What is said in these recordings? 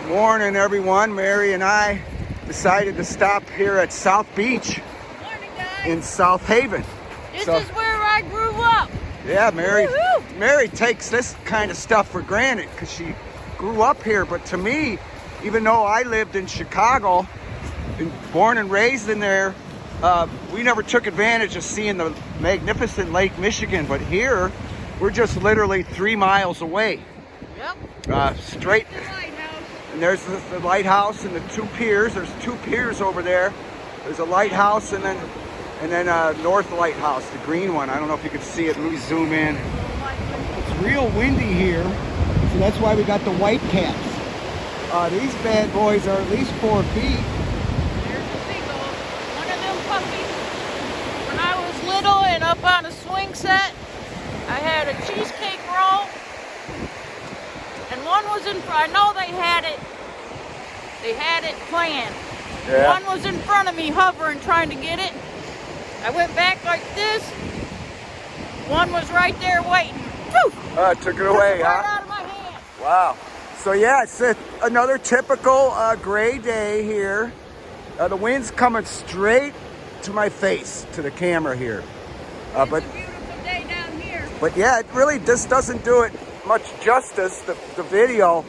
Morning, everyone. Mary and I decided to stop here at South Beach Morning, guys. in South Haven. This is where I grew up. Yeah, Mary. Woo-hoo. Mary takes this kind of stuff for granted because she grew up here. But to me, even though I lived in Chicago, and born and raised in there, we never took advantage of seeing the magnificent Lake Michigan. But here, we're just literally 3 miles away. Yep. Straight. The lighthouse. And there's the lighthouse and the 2 piers. There's 2 piers over there. There's a lighthouse and then North Lighthouse, the green one. I don't know if you can see it. Let me zoom in. It's real windy here, so that's why we got the white caps. These bad boys are at least 4 feet. There's the seagull. One of them puppies. When I was little and up on a swing set, I had a cheesecake roll. And one was in front. I know they had it planned. Yeah. One was in front of me hovering trying to get it. I went back like this. One was right there waiting. Whew! Took it away, Right huh? out of my hand. Wow. So yeah, it's another typical gray day here. The wind's coming straight to my face, to the camera here. It's a beautiful day down here. But yeah, it really just doesn't do it much justice, the video.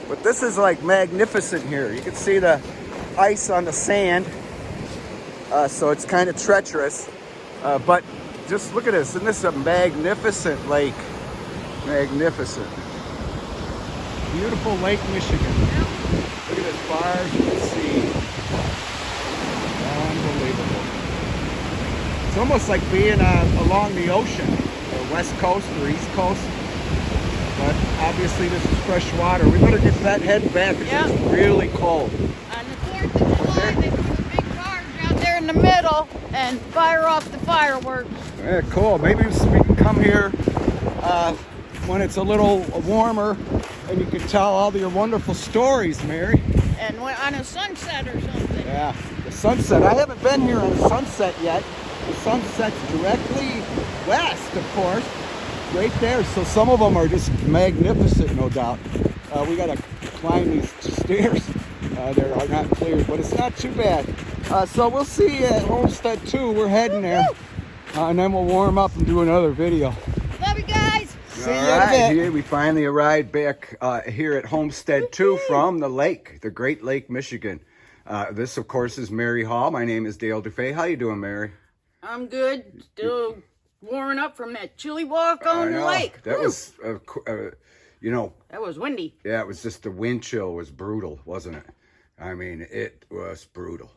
But this is like magnificent here. You can see the ice on the sand. So it's kind of treacherous. But just look at this. And this is a magnificent lake. Magnificent. Beautiful Lake Michigan. Look at as far as you can see. Unbelievable. It's almost like being along the ocean, or west coast or east coast. But obviously this is fresh water. We better head back because it's really cold. On the 4th of July, they put a big barge out there in the middle and fire off the fireworks. Yeah, cool. Maybe we can come here when it's a little warmer and you can tell all your wonderful stories, Mary. And on a sunset or something. Yeah, the sunset. I haven't been here on sunset yet. The sunset's directly west, of course. Right there, so some of them are just magnificent, no doubt. We gotta climb these stairs. They are not cleared, but it's not too bad. So we'll see you at Homestead 2. We're heading there, and then we'll warm up and do another video. Love you guys. See you in a bit. Here we finally arrived back here at Homestead 2 from the lake, the Great Lake, Michigan. This, of course, is Mary Hall. My name is Dale DuFay. How you doing, Mary? I'm good. Still warming up from that chilly walk on the lake. That was, that was windy. Yeah, it was just the wind chill was brutal, wasn't it? I mean, it was brutal.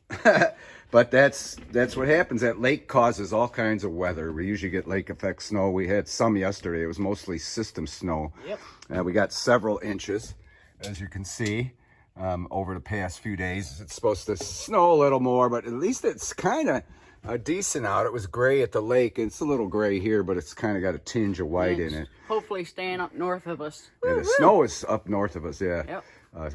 But that's what happens. That lake causes all kinds of weather. We usually get lake effect snow. We had some yesterday. It was mostly system snow. Yep. We got several inches, as you can see, over the past few days. It's supposed to snow a little more, but at least it's kind of decent out. It was gray at the lake. It's a little gray here, but it's kind of got a tinge of white in it. Hopefully staying up north of us. Yeah, the snow is up north of us, yeah. Yep.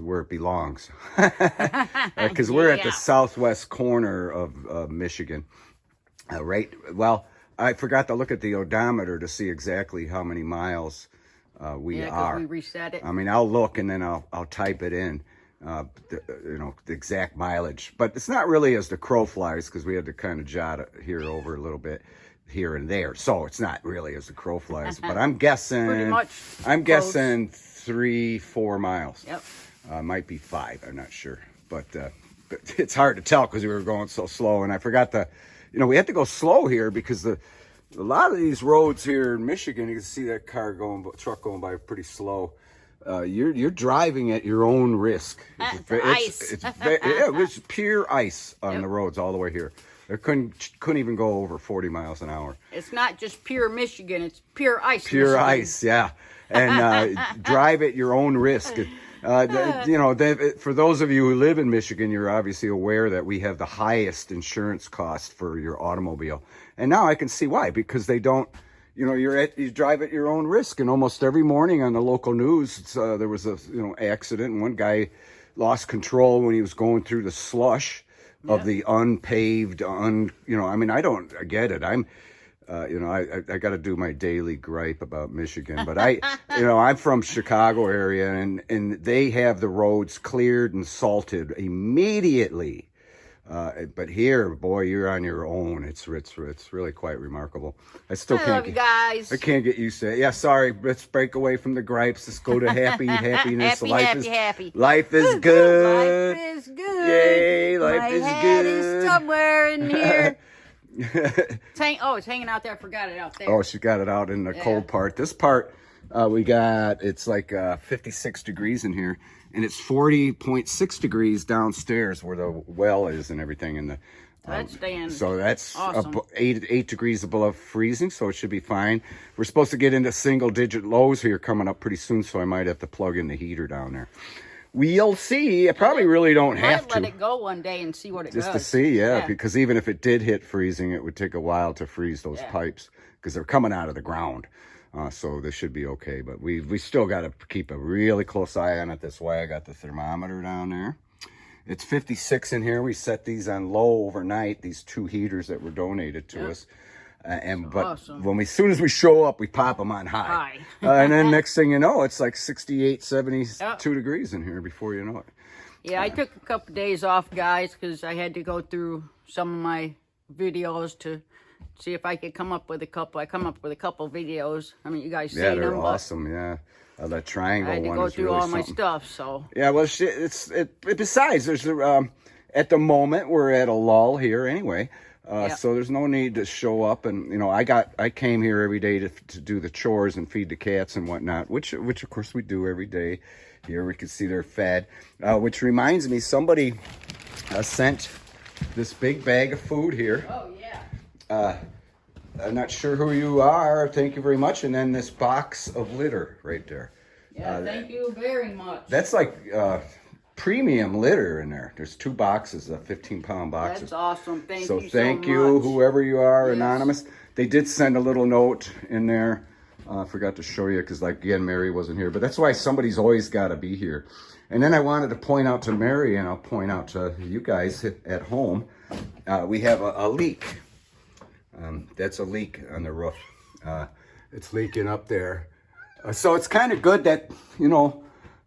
Where it belongs. Because we're at the southwest corner of Michigan. Right, well, I forgot to look at the odometer to see exactly how many miles we are. We reset it. I mean, I'll look and then I'll type it in. The exact mileage, but it's not really as the crow flies because we had to kind of jot it here over a little bit here and there, so it's not really as the crow flies. But I'm guessing, pretty much I'm close. guessing 3-4 miles. Yep. Might be 5. I'm not sure, but it's hard to tell because we were going so slow, and I forgot we had to go slow here because a lot of these roads here in Michigan, you can see that truck going by pretty slow. You're driving at your own risk. It's pure ice on the roads all the way here. There couldn't even go over 40 miles an hour. It's not just pure Michigan; it's pure ice. Pure Michigan. ice, yeah. And drive at your own risk. For those of you who live in Michigan, you're obviously aware that we have the highest insurance cost for your automobile. And now I can see why, because they don't. You drive at your own risk, and almost every morning on the local news, there was a accident, and one guy lost control when he was going through the slush of the unpaved. I mean, I get it. You know, I got to do my daily gripe about Michigan, but I'm from Chicago area, and they have the roads cleared and salted immediately. But here, boy, you're on your own. It's really quite remarkable. I love you guys. I can't get used to it. Yeah, sorry. Let's break away from the gripes. Let's go to happiness. Happy. Life is good. Life is good. Yay, life My is head good. is somewhere in here. It's hanging out there. I forgot it out there. Oh, she got it out in the cold part. This part, it's like 56 degrees in here, and it's 40.6 degrees downstairs where the well is and everything. And so that's awesome. 8 degrees above freezing, so it should be fine. We're supposed to get into single-digit lows here coming up pretty soon, so I might have to plug in the heater down there. We'll see. I probably really don't have to. Let it go one day and see what it does. Just to see, because even if it did hit freezing, it would take a while to freeze those pipes because they're coming out of the ground. So this should be okay. But we still got to keep a really close eye on it. That's why I got the thermometer down there. It's 56 in here. We set these on low overnight, these 2 heaters that were donated to us. Awesome. As soon as we show up, we pop them on high. And then next thing you know, it's like 68, 72 degrees in here before you know it. Yeah, I took a couple days off, guys, because I had to go through some of my videos to see if I could come up with a couple. I come up with a couple videos. I mean, you guys seen them. Yeah, they're awesome. Yeah, that triangle one. I had to go through all my stuff. So yeah, well, besides, there's at the moment we're at a lull here anyway. So there's no need to show up, and I came here every day to do the chores and feed the cats and whatnot, which of course we do every day. Here we can see they're fed, which reminds me, somebody sent this big bag of food here. Oh yeah. I'm not sure who you are. Thank you very much. And then this box of litter right there. Yeah, thank you very much. That's like premium litter in there. There's 2 boxes, 15-pound boxes. That's awesome. Thank you so much. Thank you, whoever you are, anonymous. They did send a little note in there. I forgot to show you because, again, Mary wasn't here. But that's why somebody's always got to be here. And then I wanted to point out to Mary, and I'll point out to you guys at home, we have a leak. That's a leak on the roof. It's leaking up there. So it's kind of good that,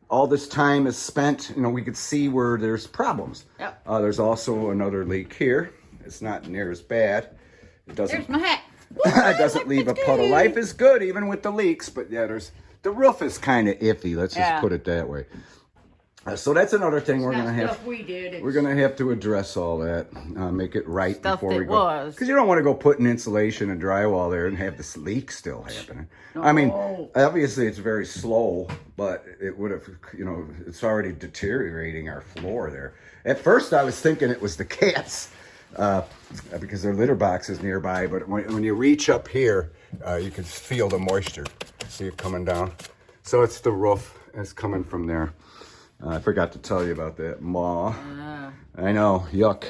all this time is spent, we could see where there's problems. Yep. There's also another leak here. It's not near as bad. It doesn't. There's my hat. It doesn't leave a puddle. Life is good even with the leaks, but yeah, the roof is kind of iffy. Let's just put it that way. So that's another thing we're gonna have. We're gonna have to address all that, make it right before we go. Because you don't want to go putting insulation and drywall there and have this leak still happening. No. I mean, obviously it's very slow, but it would have, it's already deteriorating our floor there. At first, I was thinking it was the cats because their litter box is nearby. But when you reach up here, you can feel the moisture. See it coming down. So it's the roof. It's coming from there. I forgot to tell you about that. I know, yuck.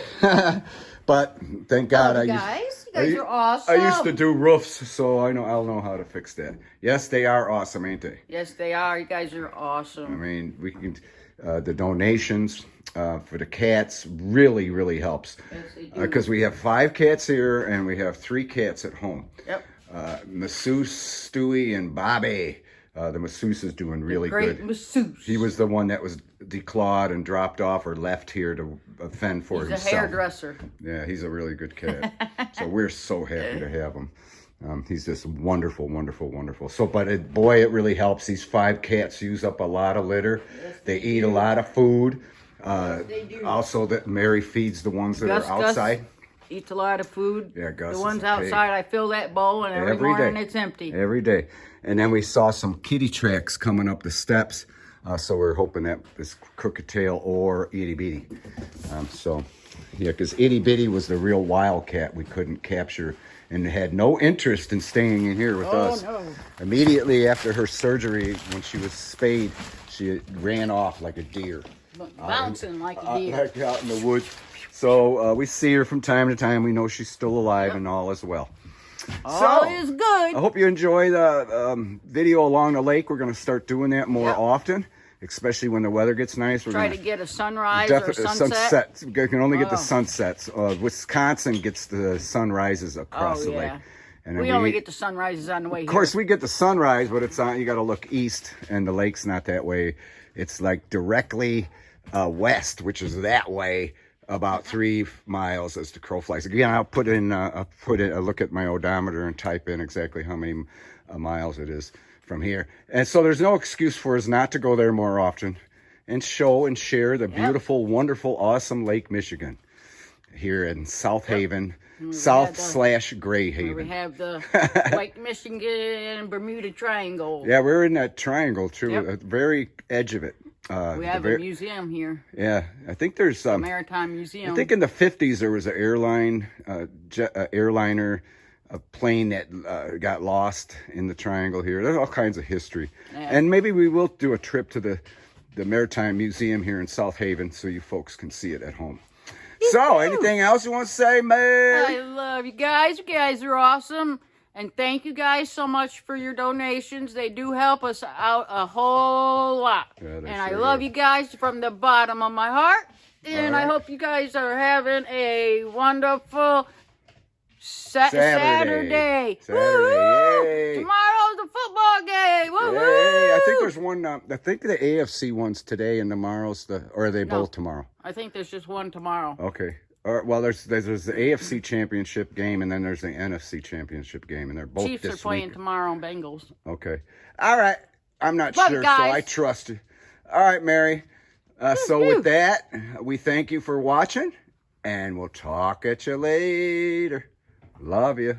But thank God you guys are awesome. I used to do roofs, so I'll know how to fix that. Yes, they are awesome, ain't they? Yes, they are. You guys are awesome. I mean, we can the donations for the cats really, really helps. Yes, they do. Because we have 5 cats here and we have 3 cats at home. Yep. Masseuse, Stewie, and Bobby. The masseuse is doing really good. Great masseuse. He was the one that was declawed and dropped off or left here to fend for himself. He's a hairdresser. Yeah, he's a really good cat. So we're so happy to have him. He's just wonderful, wonderful, wonderful. So, but it really helps. These 5 cats use up a lot of litter. Yes, they eat a lot of food. Yes, they do. Also, that Mary feeds the ones that are outside. Gus eats a lot of food. Yeah, Gus. The ones outside, I fill that bowl, and every morning it's empty. Every day. And then we saw some kitty tracks coming up the steps. So we're hoping that this Crooked Tail or Itty Bitty. Because Itty Bitty was the real wildcat we couldn't capture and had no interest in staying in here with us. No. Immediately after her surgery, when she was spayed, she ran off like a deer. Bouncing like a deer. Out in the woods. So we see her from time to time. We know she's still alive and all is well. All is good. I hope you enjoy the video along the lake. We're going to start doing that more often, especially when the weather gets nice. We're try to get a sunrise or sunset. We can only get the sunsets. Wisconsin gets the sunrises across the lake. And we only get the sunrises on the way here. Of course, we get the sunrise, but it's on. You got to look east, and the lake's not that way. It's like directly west, which is that way, about 3 miles as the crow flies. Again, I'll put a look at my odometer and type in exactly how many miles it is from here. And so there's no excuse for us not to go there more often and show and share the beautiful, wonderful, awesome Lake Michigan here in South Haven. South/Gray Haven. We have the Lake Michigan Bermuda Triangle. Yeah, we're in that triangle too, at the very edge of it. We have a museum here. Yeah, I think there's a maritime museum. I think in the 50s there was an airliner, a plane that got lost in the triangle here. There's all kinds of history, and maybe we will do a trip to the Maritime Museum here in South Haven so you folks can see it at home. So, anything else you want to say, Mary? I love you guys. You guys are awesome. And thank you guys so much for your donations. They do help us out a whole lot. Yeah, and I love you guys from the bottom of my heart. And I hope you guys are having a wonderful Saturday. Yay. Tomorrow's a football game. Yay. I think there's one. I think the AFC one's today and tomorrow's or are they both tomorrow? I think there's just one tomorrow. Okay. Well, there's the AFC Championship game and then there's the NFC Championship game, and they're both Chiefs this are playing week. Tomorrow. Bengals. Okay. All right. I'm not Love sure, you guys. so I trust you. All right, Mary. So with that, we thank you for watching, and we'll talk at you later. Love you.